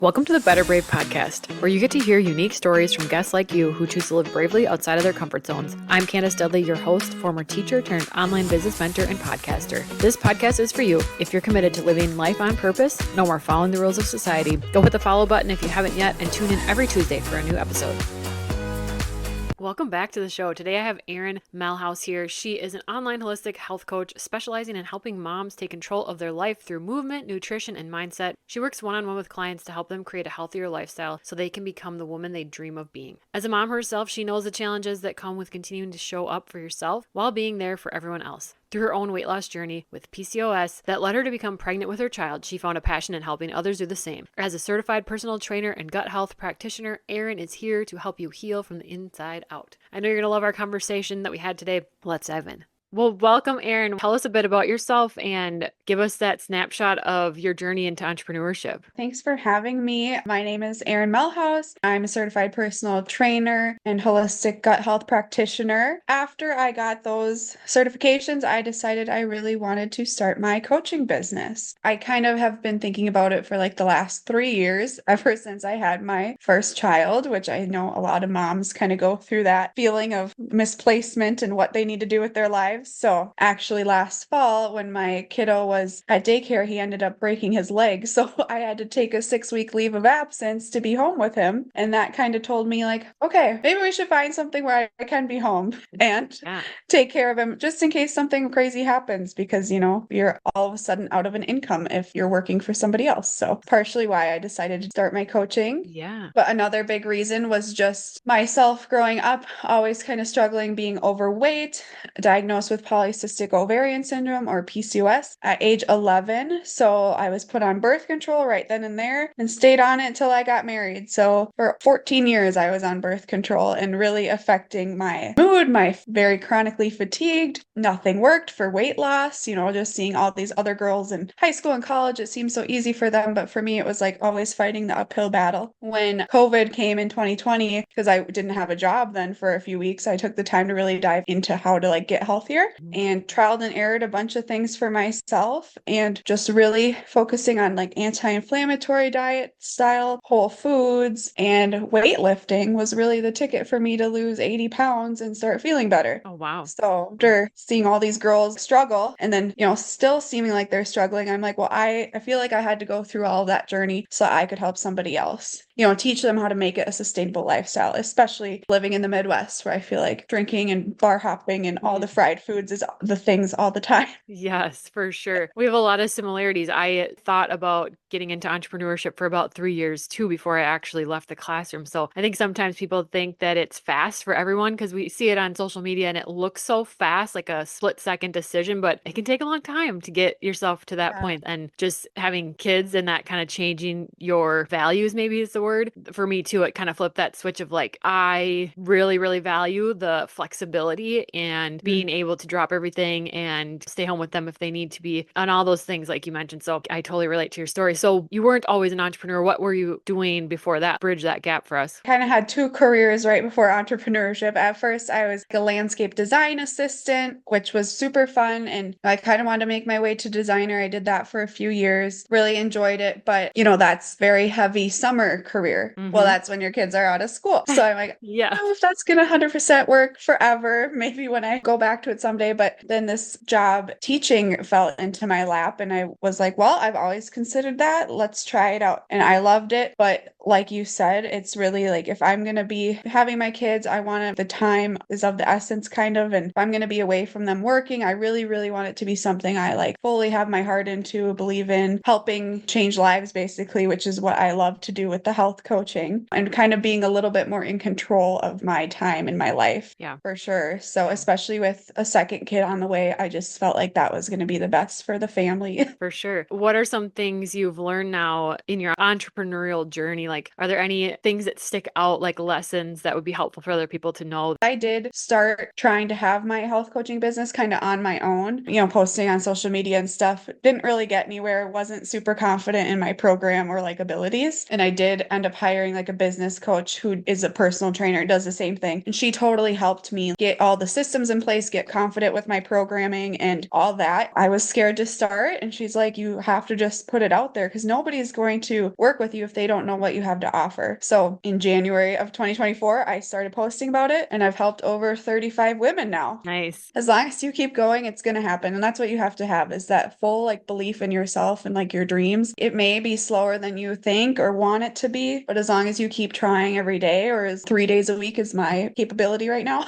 Welcome to the Better Brave podcast, where you get to hear unique stories from guests like you who choose to live bravely outside of their comfort zones. I'm Candace Dudley, your host, former teacher turned online business mentor and podcaster. This podcast is for you if you're committed to living life on purpose, no more following the rules of society. Go hit the follow button if you haven't yet, and tune in every Tuesday for a new episode. Welcome back to the show. Today I have Erin Melhouse here. She is an online holistic health coach specializing in helping moms take control of their life through movement, nutrition, and mindset. She works one-on-one with clients to help them create a healthier lifestyle so they can become the woman they dream of being. As a mom herself, she knows the challenges that come with continuing to show up for yourself while being there for everyone else. Through her own weight loss journey with PCOS that led her to become pregnant with her child, she found a passion in helping others do the same. As a certified personal trainer and gut health practitioner, Erin is here to help you heal from the inside out. I know you're going to love our conversation that we had today. Let's dive in. Well, welcome, Erin. Tell us a bit about yourself and give us that snapshot of your journey into entrepreneurship. Thanks for having me. My name is Erin Melhouse. I'm a certified personal trainer and holistic gut health practitioner. After I got those certifications, I decided I really wanted to start my coaching business. I kind of have been thinking about it for like the last 3 years, ever since I had my first child, which I know a lot of moms kind of go through that feeling of misplacement and what they need to do with their lives. So actually last fall when my kiddo was at daycare, he ended up breaking his leg. So I had to take a 6-week leave of absence to be home with him. And that kind of told me like, okay, maybe we should find something where I can be home and take care of him just in case something crazy happens because, you're all of a sudden out of an income if you're working for somebody else. So partially why I decided to start my coaching. Yeah. But another big reason was just myself growing up, always kind of struggling being overweight, diagnosed with polycystic ovarian syndrome or PCOS at age 11. So I was put on birth control right then and there and stayed on it until I got married. So for 14 years, I was on birth control and really affecting my mood, my very chronically fatigued. Nothing worked for weight loss, just seeing all these other girls in high school and college. It seemed so easy for them. But for me, it was like always fighting the uphill battle. When COVID came in 2020, because I didn't have a job then for a few weeks, I took the time to really dive into how to get healthier and trialed and errored a bunch of things for myself and just really focusing on anti-inflammatory diet style, whole foods, and weightlifting was really the ticket for me to lose 80 pounds and start feeling better. Oh, wow. So after seeing all these girls struggle and then, still seeming like they're struggling, I'm like, well, I feel like I had to go through all of that journey so I could help somebody else, teach them how to make it a sustainable lifestyle, especially living in the Midwest where I feel like drinking and bar hopping and all the fried foods is the things all the time. Yes, for sure. We have a lot of similarities. I thought about getting into entrepreneurship for about 3 years too before I actually left the classroom. So I think sometimes people think that it's fast for everyone because we see it on social media and it looks so fast, like a split-second decision, but it can take a long time to get yourself to that point. And just having kids and that kind of changing your values, maybe is the word. For me too, it kind of flipped that switch of I really, really value the flexibility and being able to drop everything and stay home with them if they need to be, and all those things like you mentioned. So I totally relate to your story. So you weren't always an entrepreneur. What were you doing before that? Bridge that gap for us. Kind of had 2 careers right before entrepreneurship. At first, I was a landscape design assistant, which was super fun. And I kind of wanted to make my way to designer. I did that for a few years, really enjoyed it. But, that's very heavy summer career. Well, that's when your kids are out of school. So I'm like, I don't know if that's going to 100% work forever. Maybe when I go back to it someday. But then this job teaching fell into my lap and I was like, well, I've always considered that. Let's try it out. And I loved it. But like you said, it's really if I'm going to be having my kids, I want the time is of the essence kind of. And if I'm going to be away from them working, I really, really want it to be something I fully have my heart into, believe in, helping change lives basically, which is what I love to do with the health coaching and kind of being a little bit more in control of my time in my life. Yeah, for sure. So especially with a second kid on the way, I just felt like that was going to be the best for the family. For sure. What are some things you've learned now in your entrepreneurial journey? Are there any things that stick out, like lessons that would be helpful for other people to know? I did start trying to have my health coaching business kind of on my own, posting on social media and stuff. Didn't really get anywhere. Wasn't super confident in my program or abilities. And I did end up hiring like a business coach who is a personal trainer, does the same thing. And she totally helped me get all the systems in place, get confident with my programming and all that. I was scared to start. And she's like, you have to just put it out there because nobody's going to work with you if they don't know what you have to offer. So in January of 2024, I started posting about it and I've helped over 35 women now. Nice. As long as you keep going, it's going to happen. And that's what you have to have is that full like belief in yourself and like your dreams. It may be slower than you think or want it to be, but as long as you keep trying every day, or as 3 days a week is my capability right now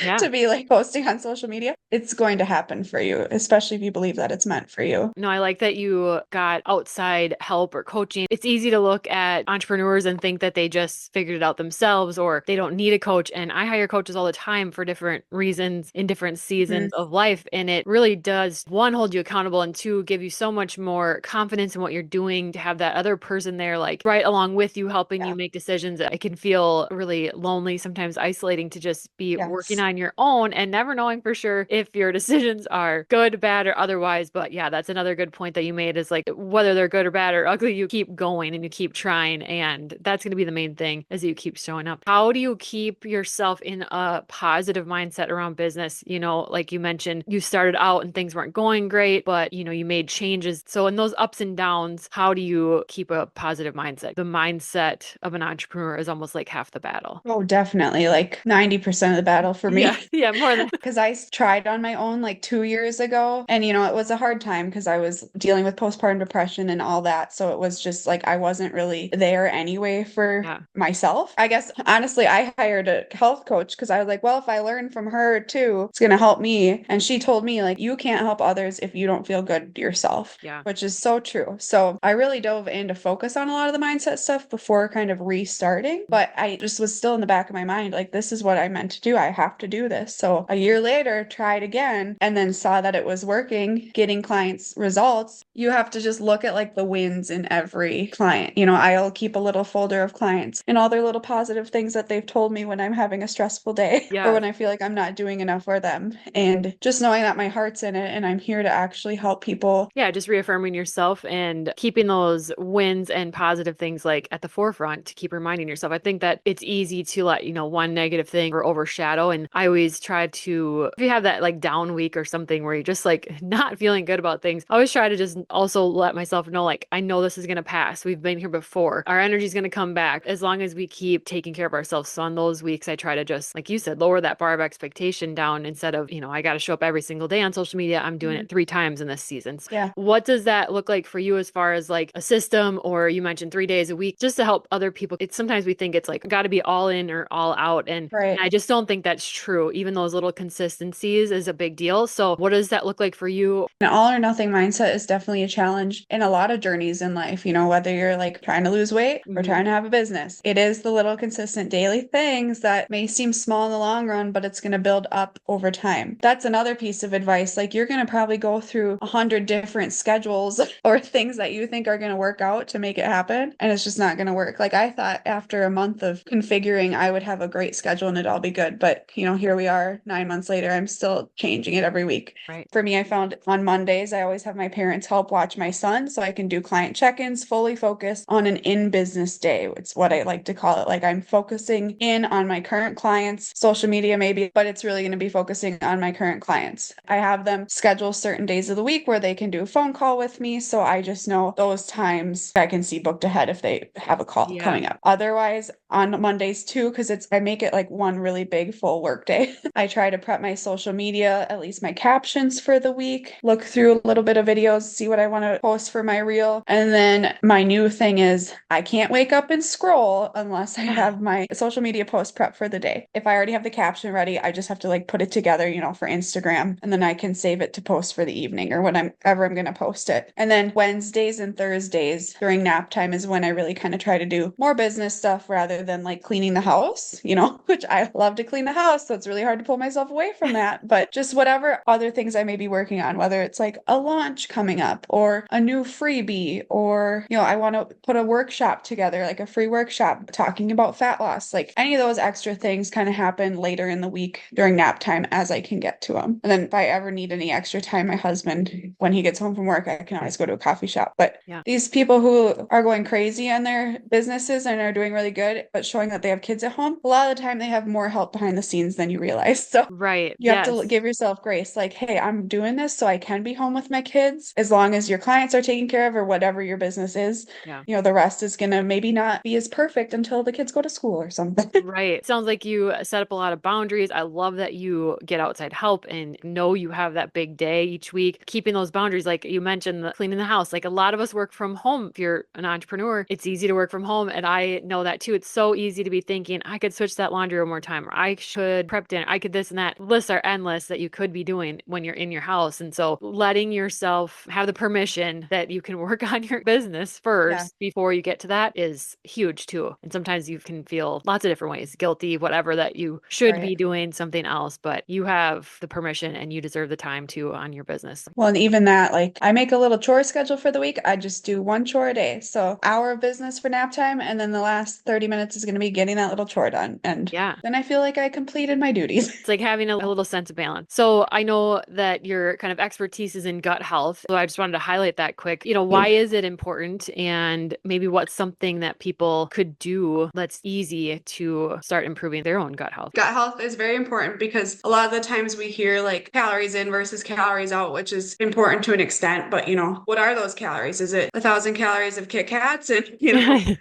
Yeah. to be like posting on social media, it's going to happen for you, especially if you believe that it's meant for you. No, I like that you got outside help or coaching. It's easy to look at entrepreneurs and think that they just figured it out themselves or they don't need a coach. And I hire coaches all the time for different reasons in different seasons of life. And it really does, one, hold you accountable, and two, give you so much more confidence in what you're doing to have that other person there, like right along with you, helping you make decisions. It can feel really lonely, sometimes isolating to just be working on your own and never knowing for sure if your decisions are good, bad, or otherwise. But yeah, that's another good point that you made is like whether they're good or bad or ugly, you keep going and you keep trying. And that's going to be the main thing is you keep showing up. How do you keep yourself in a positive mindset around business? You know, like you mentioned, you started out and things weren't going great, but you know, you made changes. So in those ups and downs, how do you keep a positive mindset? The mindset of an entrepreneur is almost like half the battle. Oh, definitely. Like 90% of the battle for me. Yeah. Yeah. More than because I tried on my own like 2 years ago. And, it was a hard time because I was dealing with postpartum depression and all that. So it was just like I wasn't really there anyway for myself. I guess, honestly, I hired a health coach because I was like, well, if I learn from her too, it's going to help me. And she told me, like, you can't help others if you don't feel good yourself, which is so true. So I really dove in to focus on a lot of the mindset stuff before kind of restarting. But I just was still in the back of my mind, like, this is what I meant to do. I have to do this. So a year later, tried again and then saw that it was working, getting clients results. You have to just look at like the wins in every client. I'll keep a little folder of clients and all their little positive things that they've told me when I'm having a stressful day or when I feel like I'm not doing enough for them. And just knowing that my heart's in it and I'm here to actually help people. Yeah, just reaffirming yourself and keeping those wins and positive things like at the forefront to keep reminding yourself. I think that it's easy to let, one negative thing or overshadow. And I always try to, if you have that like down week or something where you're just like not feeling good about things, I always try to just also let myself know, like, I know this is going to pass. We've been here before. Our energy is going to come back as long as we keep taking care of ourselves. So on those weeks, I try to just, like you said, lower that bar of expectation down instead of, I got to show up every single day on social media. I'm doing it 3 times in this season. Yeah. What does that look like for you as far as like a system, or you mentioned 3 days a week just to help other people? It's sometimes we think it's like got to be all in or all out. And I just don't think that's true. Even those little consistencies is a big deal. So what does that look like for you? An all or nothing mindset is definitely a challenge in a lot of journeys in life, whether you're like trying to lose weight or trying to have a business. It is the little consistent daily things that may seem small in the long run, but it's going to build up over time. That's another piece of advice. Like, you're going to probably go through 100 different schedules or things that you think are going to work out to make it happen, and it's just not going to work. Like, I thought after a month of configuring, I would have a great schedule and it'd all be good. But, here we are 9 months later, I'm still changing it every week. Right. For me, I found on Mondays, I always have my parents help watch my son so I can do client check-ins, fully focused on an in-business day. It's what I like to call it. Like, I'm focusing in on my current clients, social media maybe, but it's really going to be focusing on my current clients. I have them schedule certain days of the week where they can do a phone call with me. So I just know those times I can see booked ahead if they have a call coming up. Otherwise, on Mondays too, because I make it like one really big full work day. I try to prep my social media, at least my captions for the week, look through a little bit of videos, see what I want to post for my reel. And then my new thing is I can't wake up and scroll unless I have my social media post prep for the day. If I already have the caption ready, I just have to like put it together, for Instagram, and then I can save it to post for the evening or whenever I'm going to post it. And then Wednesdays and Thursdays during nap time is when I really kind of try to do more business stuff rather than like cleaning the house, which I love to clean the house. So it's really hard to pull myself away from that. But just whatever other things I may be working on, whether it's like a launch coming up or a new freebie, or, I want to put a workshop together, like a free workshop talking about fat loss, like any of those extra things kind of happen later in the week during nap time as I can get to them. And then if I ever need any extra time, my husband, when he gets home from work, I can always go to a coffee shop. But these people who are going crazy on their their businesses and are doing really good, but showing that they have kids at home, a lot of the time they have more help behind the scenes than you realize. So Right. you have to Yes. give yourself grace. Like, hey, I'm doing this so I can be home with my kids. As long as your clients are taken care of or whatever your business is, Yeah. the rest is going to maybe not be as perfect until the kids go to school or something. Right. Sounds like you set up a lot of boundaries. I love that you get outside help and know you have that big day each week. Keeping those boundaries, like you mentioned, cleaning the house. Like a lot of us work from home. If you're an entrepreneur, it's easy to work from home. And I know that too. It's so easy to be thinking, I could switch that laundry one more time, or I should prep dinner. I could this and that. Lists are endless that you could be doing when you're in your house. And so letting yourself have the permission that you can work on your business Yeah. first before you get to that is huge too. And sometimes you can feel lots of different ways, guilty, whatever, that you should be Right. doing something else, but you have the permission and you deserve the time to on your business. Well, and even that, like I make a little chore schedule for the week. I just do one chore a day. So hour of business for nap time. And then the last 30 minutes is going to be getting that little chore done. And Yeah. then I feel like I completed my duties. It's like having a little sense of balance. So I know that your kind of expertise is in gut health. So I just wanted to highlight that quick. Why is it important? And maybe what's something that people could do that's easy to start improving their own gut health? Gut health is very important because a lot of the times we hear like calories in versus calories out, which is important to an extent. But what are those calories? Is it 1,000 calories of Kit Kats and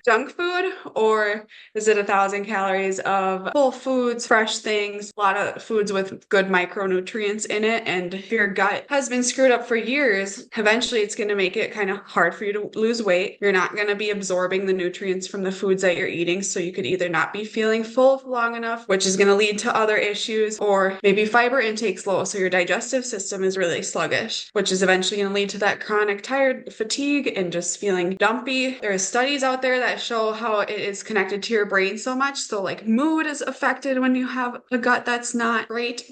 junk food, or is it 1,000 calories of whole foods, fresh things, a lot of foods with good micronutrients in it? And if your gut has been screwed up for years, eventually it's going to make it kind of hard for you to lose weight. You're not going to be absorbing the nutrients from the foods that you're eating, so you could either not be feeling full long enough, which is going to lead to other issues, or maybe fiber intake's low, so your digestive system is really sluggish, which is eventually going to lead to that chronic tired fatigue and just feeling dumpy. There are studies out there that show how it is connected to your brain so much. So like mood is affected when you have a gut that's not great.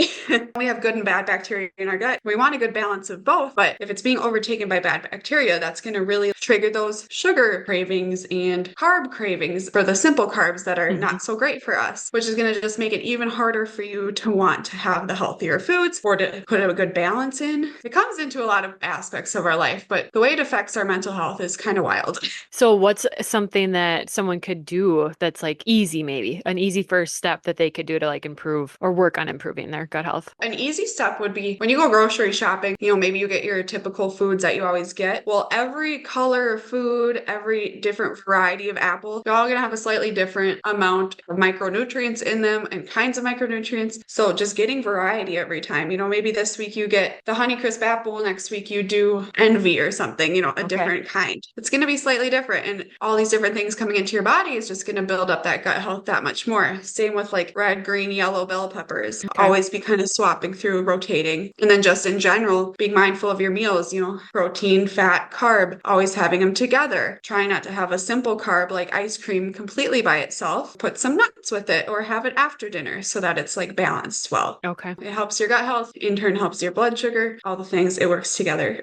We have good and bad bacteria in our gut. We want a good balance of both, but if it's being overtaken by bad bacteria, that's going to really trigger those sugar cravings and carb cravings for the simple carbs that are not so great for us, which is going to just make it even harder for you to want to have the healthier foods or to put a good balance in. It comes into a lot of aspects of our life, but the way it affects our mental health is kind of wild. So what's something that someone could do that's like easy, maybe an easy first step that they could do to like improve or work on improving their gut health? An easy step would be when you go grocery shopping, maybe you get your typical foods that you always get. Well, every color of food, every different variety of apple, they're all going to have a slightly different amount of micronutrients in them and kinds of micronutrients. So just getting variety every time. Maybe this week you get the Honeycrisp apple, next week you do Envy or something, a different kind. It's going to be slightly different. And all these different things coming into your body is just going to build up that gut health that much more. Same with like red, green, yellow bell peppers. Always be kind of swapping through, rotating. And then just in general, being mindful of your meals, protein, fat, carb, always having them together. Try not to have a simple carb like ice cream completely by itself. Put some nuts with it or have it after dinner so that it's like balanced well. Okay. It helps your gut health, in turn helps your blood sugar, all the things. It works together.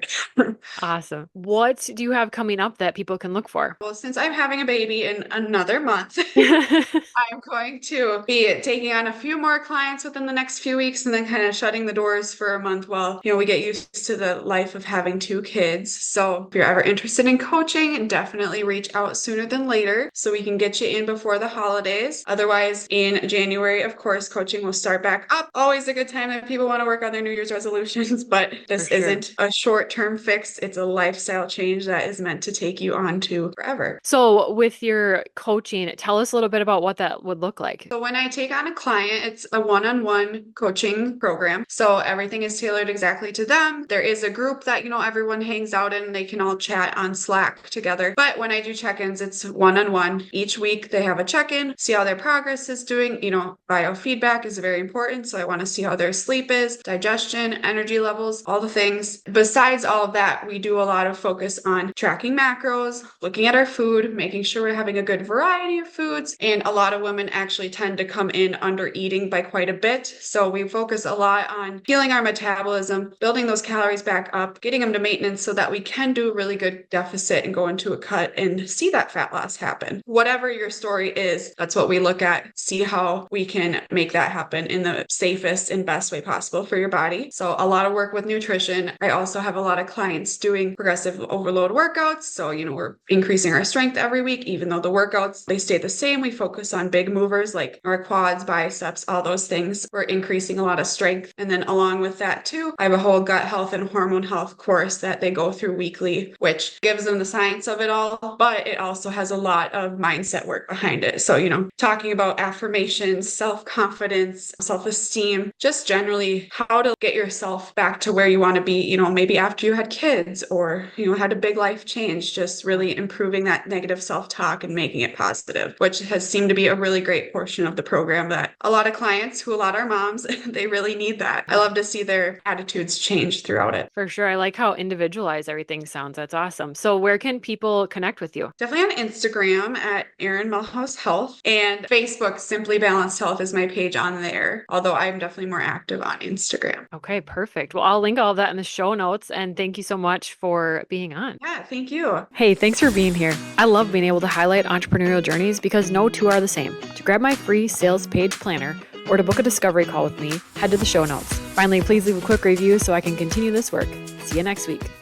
Awesome. What do you have coming up that people can look for? Well, since I'm having a baby in another month, I'm going to be taking on a few more clients within the next few weeks and then kind of shutting the doors for a month while, we get used to the life of having 2 kids. So if you're ever interested in coaching, definitely reach out sooner than later so we can get you in before the holidays. Otherwise, in January, of course, coaching will start back up. Always a good time that people want to work on their New Year's resolutions, but this isn't a short-term fix. It's a lifestyle change that is meant to take you on to forever. So with your coaching, tell us a little bit about what that would look like. So when I take on a client, it's a one-on-one coaching program. So everything is tailored exactly to them. There is a group that, everyone hangs out in. They can all chat on Slack together. But when I do check-ins, it's one-on-one. Each week they have a check-in, see how their progress is doing. Biofeedback is very important. So I want to see how their sleep is, digestion, energy levels, all the things. Besides all of that, we do a lot of focus on tracking macros, looking at our food, making sure we're having a good variety of foods. And a lot of women actually tend to come in under eating by quite a bit. So we focus a lot on healing our metabolism, building those calories back up, getting them to maintenance so that we can do a really good deficit and go into a cut and see that fat loss happen. Whatever your story is, that's what we look at, see how we can make that happen in the safest and best way possible for your body. So a lot of work with nutrition. I also have a lot of clients doing progressive overload workouts. So, we're increasing our strength every week, even though the workouts, they stay the same. We focus on big movers like our quads, biceps, all those things. We're increasing a lot of strength. And then along with that too, I have a whole gut health and hormone health course that they go through weekly, which gives them the science of it all, but it also has a lot of mindset work behind it. So, talking about affirmations, self-confidence, self-esteem, just generally how to get yourself back to where you want to be, maybe after you had kids or, had a big life change, just really improving that negative self-talk and making it positive, which has seemed to be a really great portion of the program that a lot of clients who a lot are moms, they really need that. I love to see their attitudes change throughout it. For sure. I like how individualized everything sounds. That's awesome. So where can people connect with you? Definitely on Instagram at Erin Mulhouse Health, and Facebook, Simply Balanced Health is my page on there, although I'm definitely more active on Instagram. Okay, perfect. Well, I'll link all of that in the show notes, and thank you so much for being on. Yeah, thank you. Hey, thanks for being here. I love being able to highlight entrepreneurial journeys because no two are the same. To grab my free sales page planner or to book a discovery call with me, head to the show notes. Finally, please leave a quick review so I can continue this work. See you next week.